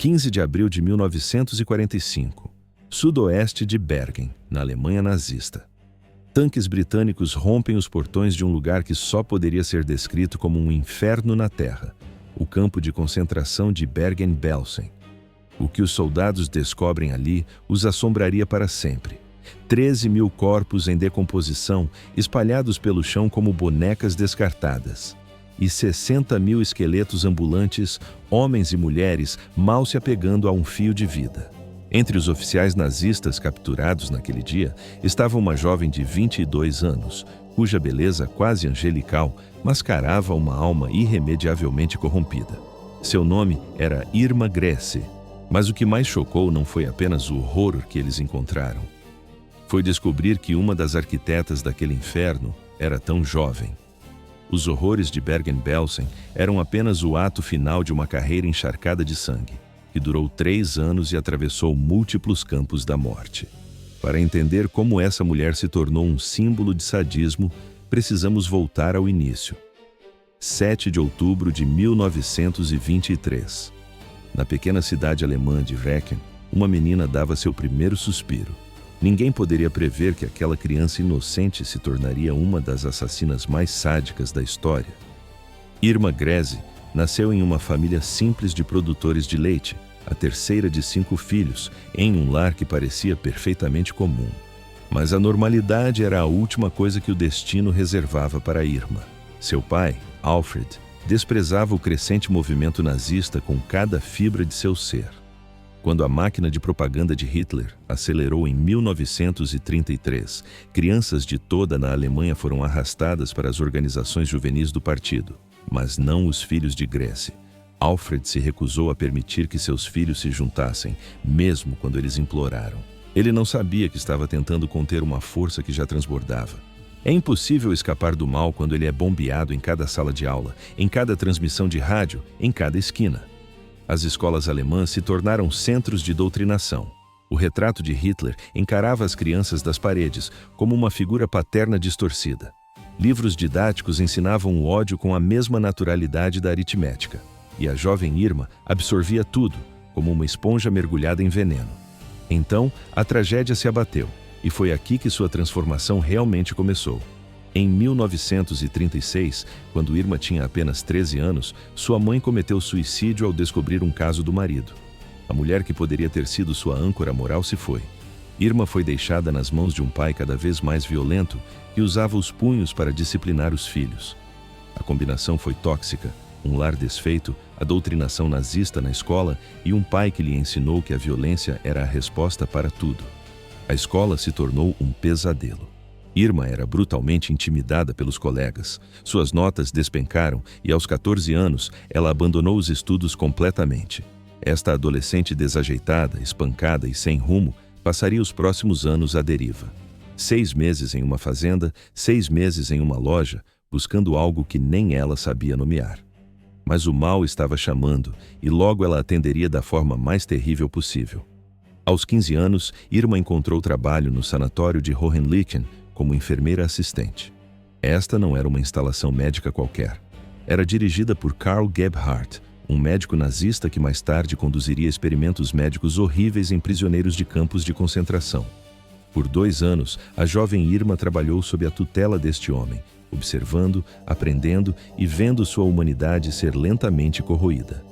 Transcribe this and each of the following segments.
15 de abril de 1945. Sudoeste de Bergen, na Alemanha nazista. Tanques britânicos rompem os portões de um lugar que só poderia ser descrito como um inferno na terra, o campo de concentração de Bergen-Belsen. O que os soldados descobrem ali os assombraria para sempre. 13 mil corpos em decomposição, espalhados pelo chão como bonecas descartadas. E 60 mil esqueletos ambulantes, homens e mulheres, mal se apegando a um fio de vida. Entre os oficiais nazistas capturados naquele dia, estava uma jovem de 22 anos, cuja beleza quase angelical mascarava uma alma irremediavelmente corrompida. Seu nome era Irma Grese, mas o que mais chocou não foi apenas o horror que eles encontraram. Foi descobrir que uma das arquitetas daquele inferno era tão jovem. Os horrores de Bergen-Belsen eram apenas o ato final de uma carreira encharcada de sangue, que durou 3 anos e atravessou múltiplos campos da morte. Para entender como essa mulher se tornou um símbolo de sadismo, precisamos voltar ao início. 7 de outubro de 1923. Na pequena cidade alemã de Recken, uma menina dava seu primeiro suspiro. Ninguém poderia prever que aquela criança inocente se tornaria uma das assassinas mais sádicas da história. Irma Grese nasceu em uma família simples de produtores de leite, a terceira de 5 filhos, em um lar que parecia perfeitamente comum. Mas a normalidade era a última coisa que o destino reservava para Irma. Seu pai, Alfred, desprezava o crescente movimento nazista com cada fibra de seu ser. Quando a máquina de propaganda de Hitler acelerou em 1933, crianças de toda a Alemanha foram arrastadas para as organizações juvenis do partido, mas não os filhos de Grese. Alfred se recusou a permitir que seus filhos se juntassem, mesmo quando eles imploraram. Ele não sabia que estava tentando conter uma força que já transbordava. É impossível escapar do mal quando ele é bombeado em cada sala de aula, em cada transmissão de rádio, em cada esquina. As escolas alemãs se tornaram centros de doutrinação. O retrato de Hitler encarava as crianças das paredes como uma figura paterna distorcida. Livros didáticos ensinavam o ódio com a mesma naturalidade da aritmética. E a jovem Irma absorvia tudo, como uma esponja mergulhada em veneno. Então, a tragédia se abateu, e foi aqui que sua transformação realmente começou. Em 1936, quando Irma tinha apenas 13 anos, sua mãe cometeu suicídio ao descobrir um caso do marido. A mulher que poderia ter sido sua âncora moral se foi. Irma foi deixada nas mãos de um pai cada vez mais violento que usava os punhos para disciplinar os filhos. A combinação foi tóxica, um lar desfeito, a doutrinação nazista na escola e um pai que lhe ensinou que a violência era a resposta para tudo. A escola se tornou um pesadelo. Irma era brutalmente intimidada pelos colegas. Suas notas despencaram e, aos 14 anos, ela abandonou os estudos completamente. Esta adolescente desajeitada, espancada e sem rumo, passaria os próximos anos à deriva. 6 meses em uma fazenda, 6 meses em uma loja, buscando algo que nem ela sabia nomear. Mas o mal estava chamando, e logo ela atenderia da forma mais terrível possível. Aos 15 anos, Irma encontrou trabalho no sanatório de Hohenlychen como enfermeira assistente. Esta não era uma instalação médica qualquer. Era dirigida por Karl Gebhardt, um médico nazista que mais tarde conduziria experimentos médicos horríveis em prisioneiros de campos de concentração. Por 2 anos, a jovem Irma trabalhou sob a tutela deste homem, observando, aprendendo e vendo sua humanidade ser lentamente corroída.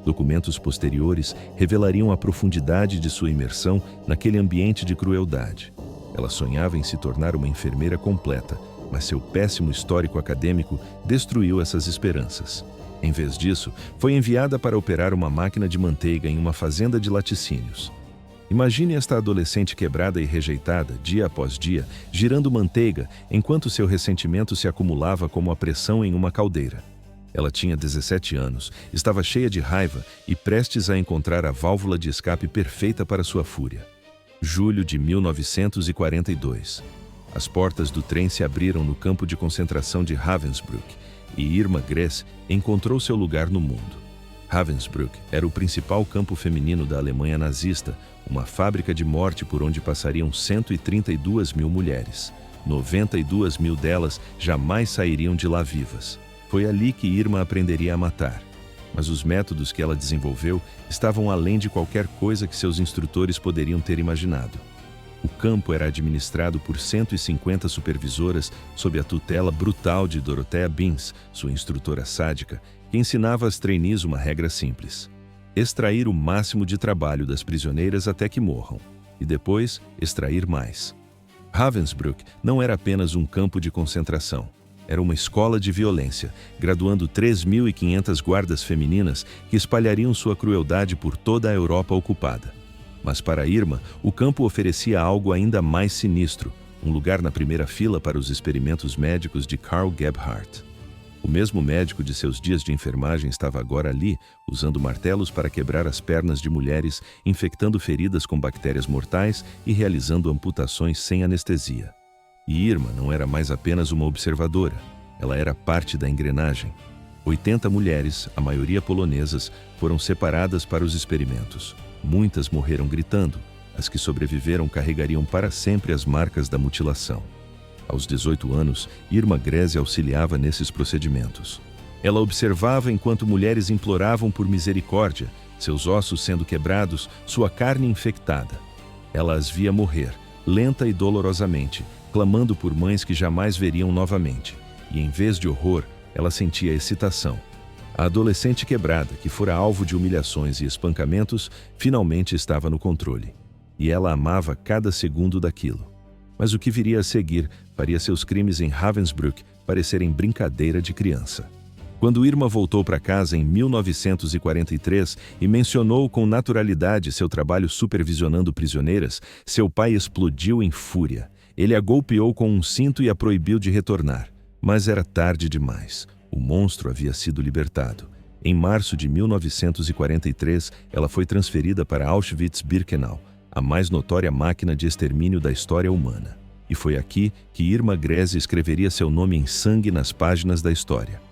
Documentos posteriores revelariam a profundidade de sua imersão naquele ambiente de crueldade. Ela sonhava em se tornar uma enfermeira completa, mas seu péssimo histórico acadêmico destruiu essas esperanças. Em vez disso, foi enviada para operar uma máquina de manteiga em uma fazenda de laticínios. Imagine esta adolescente quebrada e rejeitada, dia após dia, girando manteiga, enquanto seu ressentimento se acumulava como a pressão em uma caldeira. Ela tinha 17 anos, estava cheia de raiva e prestes a encontrar a válvula de escape perfeita para sua fúria. Julho de 1942. As portas do trem se abriram no campo de concentração de Ravensbrück e Irma Grese encontrou seu lugar no mundo. Ravensbrück era o principal campo feminino da Alemanha nazista, uma fábrica de morte por onde passariam 132 mil mulheres. 92 mil delas jamais sairiam de lá vivas. Foi ali que Irma aprenderia a matar. Mas os métodos que ela desenvolveu estavam além de qualquer coisa que seus instrutores poderiam ter imaginado. O campo era administrado por 150 supervisoras sob a tutela brutal de Dorothea Beans, sua instrutora sádica, que ensinava às trainees uma regra simples: extrair o máximo de trabalho das prisioneiras até que morram, e depois extrair mais. Ravensbrück não era apenas um campo de concentração. Era uma escola de violência, graduando 3.500 guardas femininas que espalhariam sua crueldade por toda a Europa ocupada. Mas para Irma, o campo oferecia algo ainda mais sinistro, um lugar na primeira fila para os experimentos médicos de Karl Gebhardt. O mesmo médico de seus dias de enfermagem estava agora ali, usando martelos para quebrar as pernas de mulheres, infectando feridas com bactérias mortais e realizando amputações sem anestesia. E Irma não era mais apenas uma observadora, ela era parte da engrenagem. 80 mulheres, a maioria polonesas, foram separadas para os experimentos. Muitas morreram gritando. As que sobreviveram carregariam para sempre as marcas da mutilação. Aos 18 anos, Irma Grese auxiliava nesses procedimentos. Ela observava enquanto mulheres imploravam por misericórdia, seus ossos sendo quebrados, sua carne infectada. Ela as via morrer, lenta e dolorosamente, clamando por mães que jamais veriam novamente. E em vez de horror, ela sentia excitação. A adolescente quebrada, que fora alvo de humilhações e espancamentos, finalmente estava no controle. E ela amava cada segundo daquilo. Mas o que viria a seguir faria seus crimes em Ravensbrück parecerem brincadeira de criança. Quando Irma voltou para casa em 1943 e mencionou com naturalidade seu trabalho supervisionando prisioneiras, seu pai explodiu em fúria. Ele a golpeou com um cinto e a proibiu de retornar. Mas era tarde demais. O monstro havia sido libertado. Em março de 1943, ela foi transferida para Auschwitz-Birkenau, a mais notória máquina de extermínio da história humana. E foi aqui que Irma Grese escreveria seu nome em sangue nas páginas da história.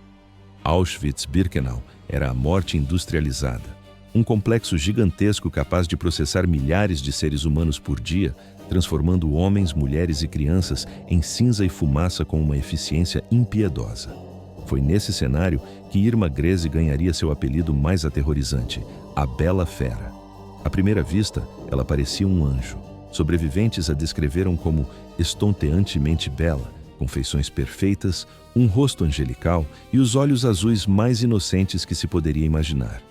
Auschwitz-Birkenau era a morte industrializada. Um complexo gigantesco capaz de processar milhares de seres humanos por dia, transformando homens, mulheres e crianças em cinza e fumaça com uma eficiência impiedosa. Foi nesse cenário que Irma Grese ganharia seu apelido mais aterrorizante, a Bela Fera. À primeira vista, ela parecia um anjo. Sobreviventes a descreveram como estonteantemente bela, com feições perfeitas, um rosto angelical e os olhos azuis mais inocentes que se poderia imaginar.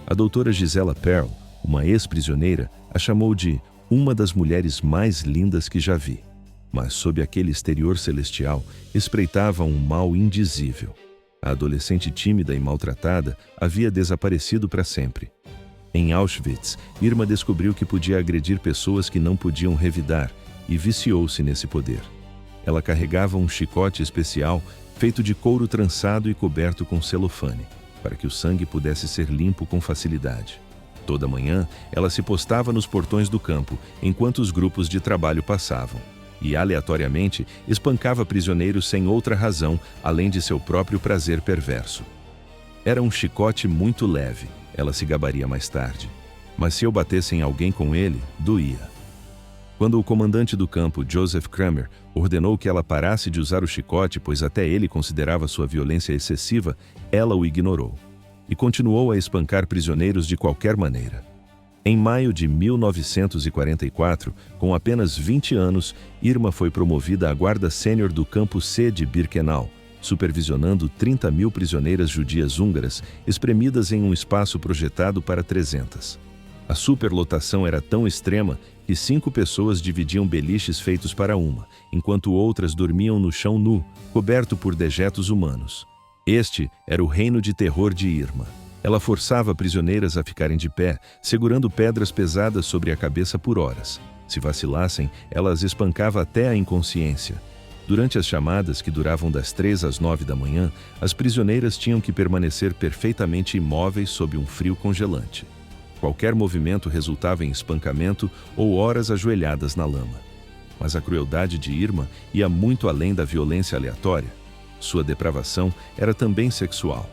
A doutora Gisela Perl, uma ex-prisioneira, a chamou de uma das mulheres mais lindas que já vi. Mas sob aquele exterior celestial, espreitava um mal indizível. A adolescente tímida e maltratada havia desaparecido para sempre. Em Auschwitz, Irma descobriu que podia agredir pessoas que não podiam revidar e viciou-se nesse poder. Ela carregava um chicote especial feito de couro trançado e coberto com celofane, para que o sangue pudesse ser limpo com facilidade. Toda manhã, ela se postava nos portões do campo, enquanto os grupos de trabalho passavam, e aleatoriamente espancava prisioneiros sem outra razão, além de seu próprio prazer perverso. Era um chicote muito leve, ela se gabaria mais tarde. Mas se eu batesse em alguém com ele, doía. Quando o comandante do campo, Joseph Kramer, ordenou que ela parasse de usar o chicote, pois até ele considerava sua violência excessiva, ela o ignorou. E continuou a espancar prisioneiros de qualquer maneira. Em maio de 1944, com apenas 20 anos, Irma foi promovida à guarda sênior do campo C de Birkenau, supervisionando 30.000 prisioneiras judias húngaras, espremidas em um espaço projetado para 300. A superlotação era tão extrema que 5 pessoas dividiam beliches feitos para uma, enquanto outras dormiam no chão nu, coberto por dejetos humanos. Este era o reino de terror de Irma. Ela forçava prisioneiras a ficarem de pé, segurando pedras pesadas sobre a cabeça por horas. Se vacilassem, ela as espancava até a inconsciência. Durante as chamadas, que duravam das 3 às 9 da manhã, as prisioneiras tinham que permanecer perfeitamente imóveis sob um frio congelante. Qualquer movimento resultava em espancamento ou horas ajoelhadas na lama. Mas a crueldade de Irma ia muito além da violência aleatória. Sua depravação era também sexual.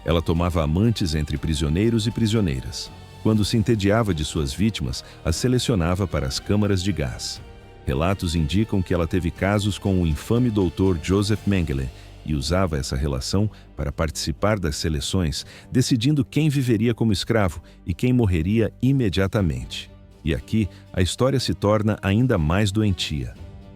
Ela tomava amantes entre prisioneiros e prisioneiras. Quando se entediava de suas vítimas, as selecionava para as câmaras de gás. Relatos indicam que ela teve casos com o infame doutor Joseph Mengele, e usava essa relação para participar das seleções, decidindo quem viveria como escravo e quem morreria imediatamente. E aqui, a história se torna ainda mais doentia.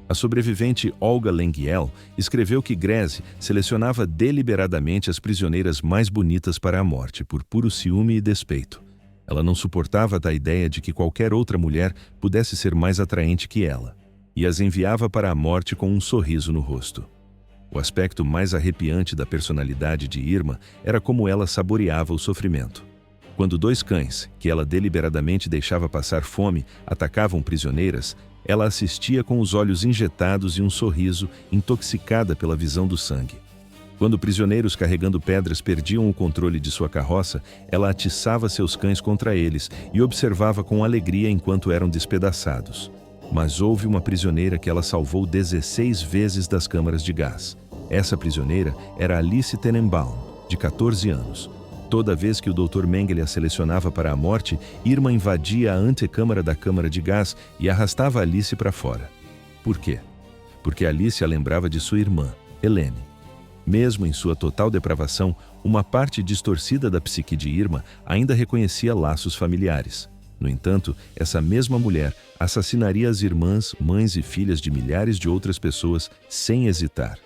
A sobrevivente Olga Lengyel escreveu que Greze selecionava deliberadamente as prisioneiras mais bonitas para a morte, por puro ciúme e despeito. Ela não suportava a ideia de que qualquer outra mulher pudesse ser mais atraente que ela, e as enviava para a morte com um sorriso no rosto. O aspecto mais arrepiante da personalidade de Irma era como ela saboreava o sofrimento. Quando 2 cães, que ela deliberadamente deixava passar fome, atacavam prisioneiras, ela assistia com os olhos injetados e um sorriso, intoxicada pela visão do sangue. Quando prisioneiros carregando pedras perdiam o controle de sua carroça, ela atiçava seus cães contra eles e observava com alegria enquanto eram despedaçados. Mas houve uma prisioneira que ela salvou 16 vezes das câmaras de gás. Essa prisioneira era Alice Tenenbaum, de 14 anos. Toda vez que o Dr. Mengele a selecionava para a morte, Irma invadia a antecâmara da câmara de gás e arrastava Alice para fora. Por quê? Porque Alice a lembrava de sua irmã, Helene. Mesmo em sua total depravação, uma parte distorcida da psique de Irma ainda reconhecia laços familiares. No entanto, essa mesma mulher assassinaria as irmãs, mães e filhas de milhares de outras pessoas sem hesitar.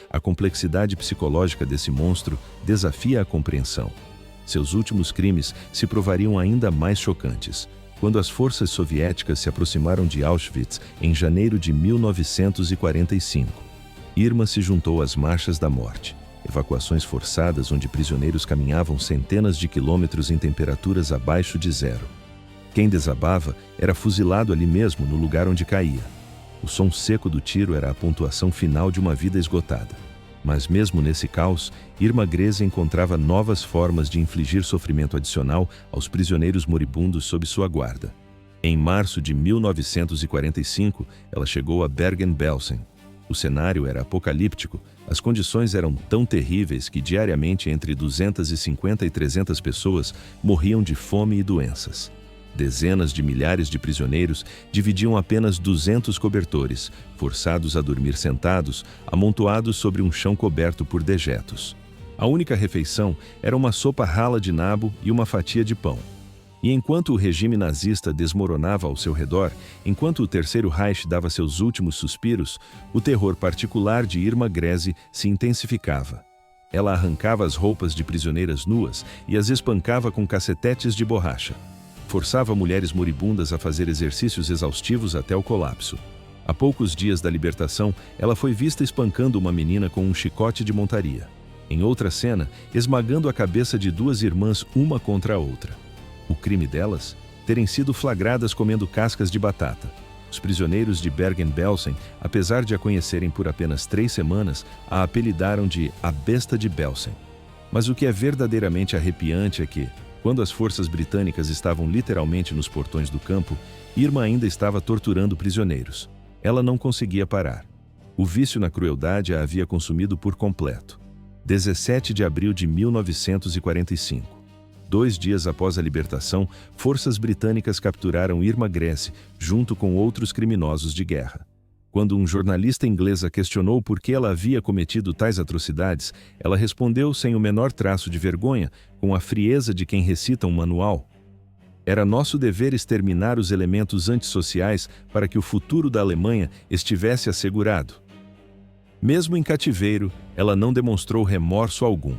A complexidade psicológica desse monstro desafia a compreensão. Seus últimos crimes se provariam ainda mais chocantes. Quando as forças soviéticas se aproximaram de Auschwitz em janeiro de 1945, Irma se juntou às marchas da morte, evacuações forçadas onde prisioneiros caminhavam centenas de quilômetros em temperaturas abaixo de zero. Quem desabava era fuzilado ali mesmo, no lugar onde caía. O som seco do tiro era a pontuação final de uma vida esgotada. Mas mesmo nesse caos, Irma Greze encontrava novas formas de infligir sofrimento adicional aos prisioneiros moribundos sob sua guarda. Em março de 1945, ela chegou a Bergen-Belsen. O cenário era apocalíptico, as condições eram tão terríveis que diariamente entre 250 e 300 pessoas morriam de fome e doenças. Dezenas de milhares de prisioneiros dividiam apenas 200 cobertores, forçados a dormir sentados, amontoados sobre um chão coberto por dejetos. A única refeição era uma sopa rala de nabo e uma fatia de pão. E enquanto o regime nazista desmoronava ao seu redor, enquanto o Terceiro Reich dava seus últimos suspiros, o terror particular de Irma Greze se intensificava. Ela arrancava as roupas de prisioneiras nuas e as espancava com cacetetes de borracha. Forçava mulheres moribundas a fazer exercícios exaustivos até o colapso. A poucos dias da libertação, ela foi vista espancando uma menina com um chicote de montaria. Em outra cena, esmagando a cabeça de 2 irmãs uma contra a outra. O crime delas? Terem sido flagradas comendo cascas de batata. Os prisioneiros de Bergen-Belsen, apesar de a conhecerem por apenas 3 semanas, a apelidaram de a Besta de Belsen. Mas o que é verdadeiramente arrepiante é que, quando as forças britânicas estavam literalmente nos portões do campo, Irma ainda estava torturando prisioneiros. Ela não conseguia parar. O vício na crueldade a havia consumido por completo. 17 de abril de 1945. 2 dias após a libertação, forças britânicas capturaram Irma Greze, junto com outros criminosos de guerra. Quando um jornalista inglês a questionou por que ela havia cometido tais atrocidades, ela respondeu sem o menor traço de vergonha, com a frieza de quem recita um manual. Era nosso dever exterminar os elementos antissociais para que o futuro da Alemanha estivesse assegurado. Mesmo em cativeiro, ela não demonstrou remorso algum.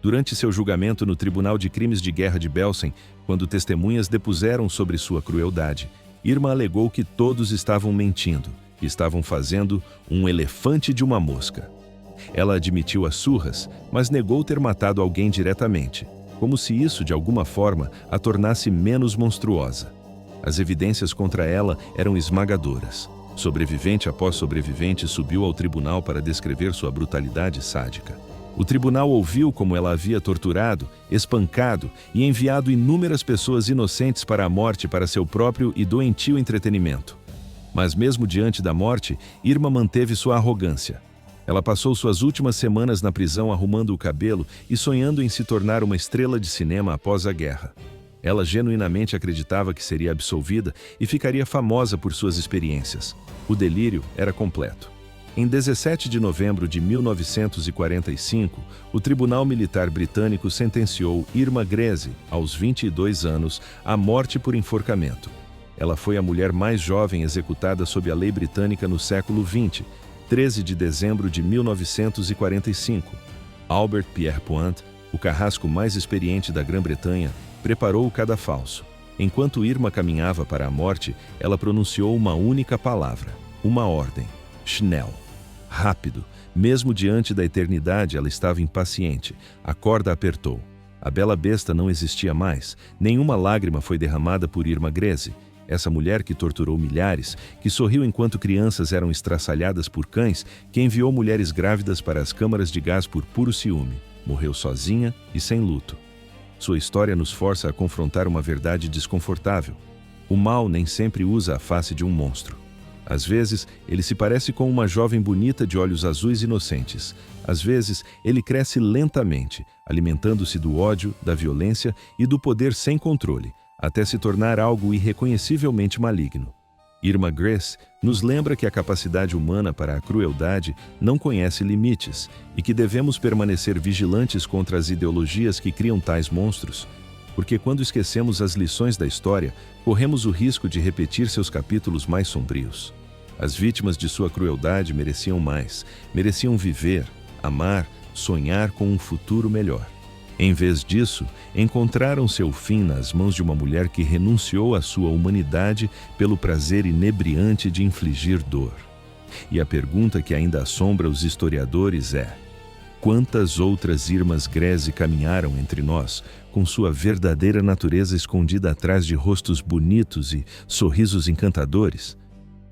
Durante seu julgamento no Tribunal de Crimes de Guerra de Belsen, quando testemunhas depuseram sobre sua crueldade, Irma alegou que todos estavam mentindo, que estavam fazendo um elefante de uma mosca. Ela admitiu as surras, mas negou ter matado alguém diretamente, como se isso, de alguma forma, a tornasse menos monstruosa. As evidências contra ela eram esmagadoras. Sobrevivente após sobrevivente subiu ao tribunal para descrever sua brutalidade sádica. O tribunal ouviu como ela havia torturado, espancado e enviado inúmeras pessoas inocentes para a morte para seu próprio e doentio entretenimento. Mas mesmo diante da morte, Irma manteve sua arrogância. Ela passou suas últimas semanas na prisão arrumando o cabelo e sonhando em se tornar uma estrela de cinema após a guerra. Ela genuinamente acreditava que seria absolvida e ficaria famosa por suas experiências. O delírio era completo. Em 17 de novembro de 1945, o Tribunal Militar Britânico sentenciou Irma Grese, aos 22 anos, à morte por enforcamento. Ela foi a mulher mais jovem executada sob a lei britânica no século XX, 13 de dezembro de 1945. Albert Pierre Point, o carrasco mais experiente da Grã-Bretanha, preparou o cadafalso. Enquanto Irma caminhava para a morte, ela pronunciou uma única palavra, uma ordem: Schnell. Rápido. Mesmo diante da eternidade, ela estava impaciente. A corda apertou. A bela besta não existia mais. Nenhuma lágrima foi derramada por Irma Grese. Essa mulher que torturou milhares, que sorriu enquanto crianças eram estraçalhadas por cães, que enviou mulheres grávidas para as câmaras de gás por puro ciúme. Morreu sozinha e sem luto. Sua história nos força a confrontar uma verdade desconfortável. O mal nem sempre usa a face de um monstro. Às vezes, ele se parece com uma jovem bonita de olhos azuis inocentes. Às vezes, ele cresce lentamente, alimentando-se do ódio, da violência e do poder sem controle, até se tornar algo irreconhecivelmente maligno. Irma Grese nos lembra que a capacidade humana para a crueldade não conhece limites e que devemos permanecer vigilantes contra as ideologias que criam tais monstros, porque quando esquecemos as lições da história, corremos o risco de repetir seus capítulos mais sombrios. As vítimas de sua crueldade mereciam mais, mereciam viver, amar, sonhar com um futuro melhor. Em vez disso, encontraram seu fim nas mãos de uma mulher que renunciou à sua humanidade pelo prazer inebriante de infligir dor. E a pergunta que ainda assombra os historiadores é: quantas outras Irmas Grese caminharam entre nós, com sua verdadeira natureza escondida atrás de rostos bonitos e sorrisos encantadores?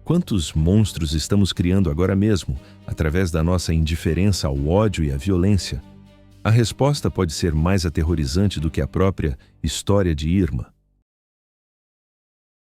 Quantos monstros estamos criando agora mesmo, através da nossa indiferença ao ódio e à violência? A resposta pode ser mais aterrorizante do que a própria história de Irma.